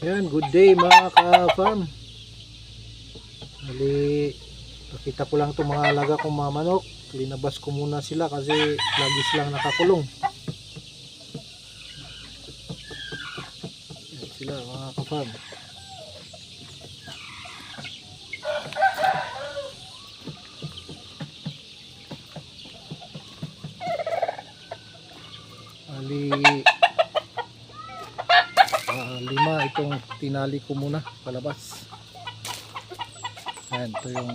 Yan, good day mga ka-farm. Bali, pakita ko lang itong mga alaga kong mga manok. Linabas ko muna sila kasi lagi silang nakakulong. Yan sila mga ka-farm. Bali, lima itong tinali ko muna palabas. Ayan, ito yung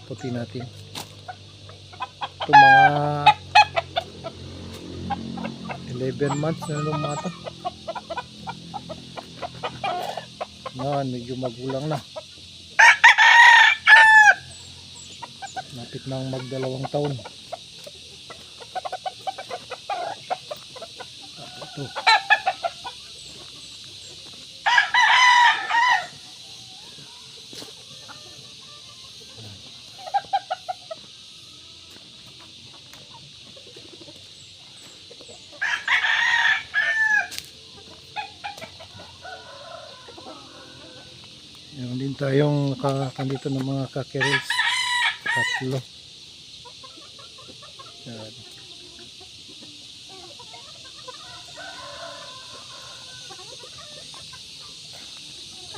puti natin. Ito mga 11 months na nung mga ito. Yan, medyo magulang na. Lapit nang mag-2 taon. Ito. Meron din tayong nakakandito ng mga cockerels. 3. Yan.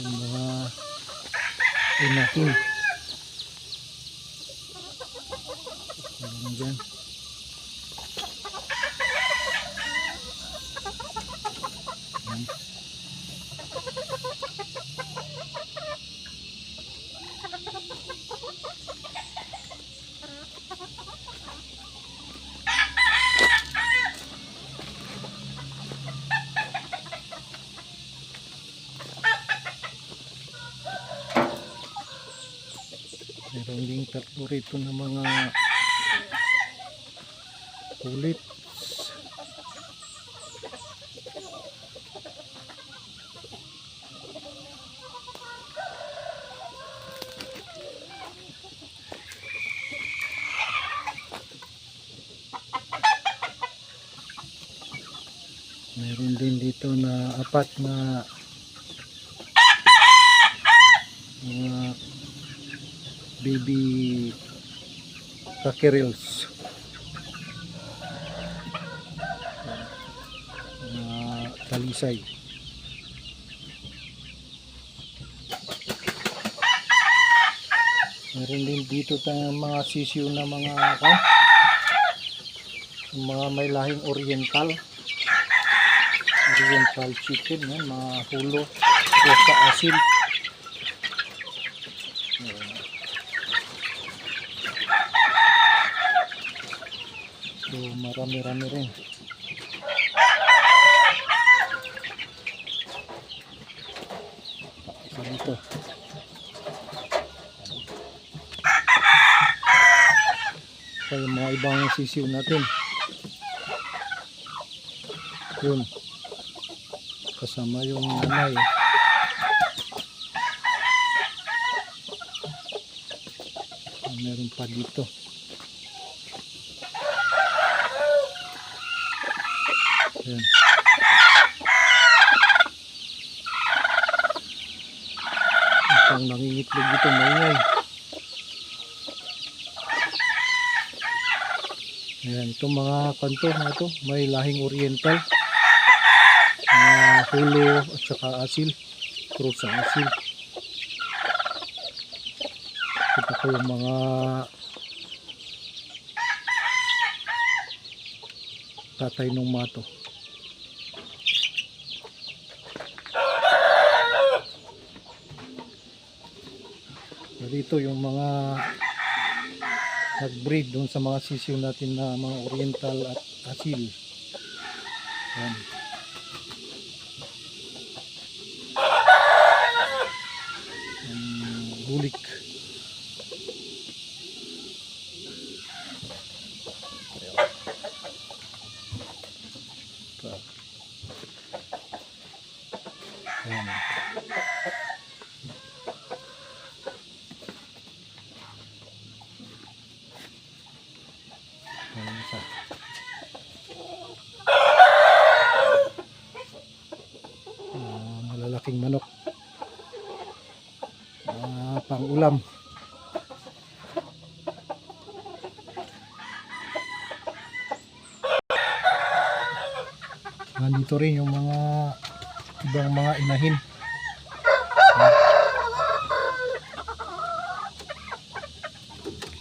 Yung mga inahin. Meron dyan. Yan. Meron ding 3 rito na mga kulit. Meron din dito na 4 na mga baby cockerels, mga talisay. Meron din dito tayong mga sisiw na mga may lahing oriental chicken, yan, mga hulo o sa asil. So marami-rami rin. Isa dito. So yung mga ibang sisiw natin. Yun. Kasama yung nanay. Meron pa dito. Ayan. Isang nangingitlog dito, maingay. Ayan, itong mga kanto na ito, may lahing oriental, hulo at saka asil, cross sa asil. Ito ko yung mga tatay ng mato. Dito yung mga nag-breed doon sa mga sisiw natin na mga oriental at asil. Yan. Bulik. Yan. Malalaking manok. ulam. Nandito rin yung mga ibang mga inahin.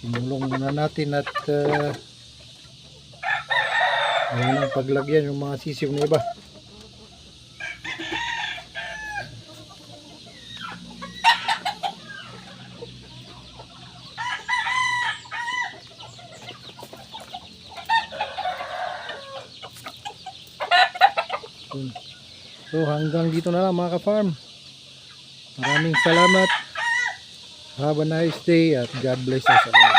Sinulong muna natin at wala nang paglagyan yung mga sisiw na iba. So hanggang dito na lang mga ka-farm. Maraming salamat. Have a nice day at God bless us all.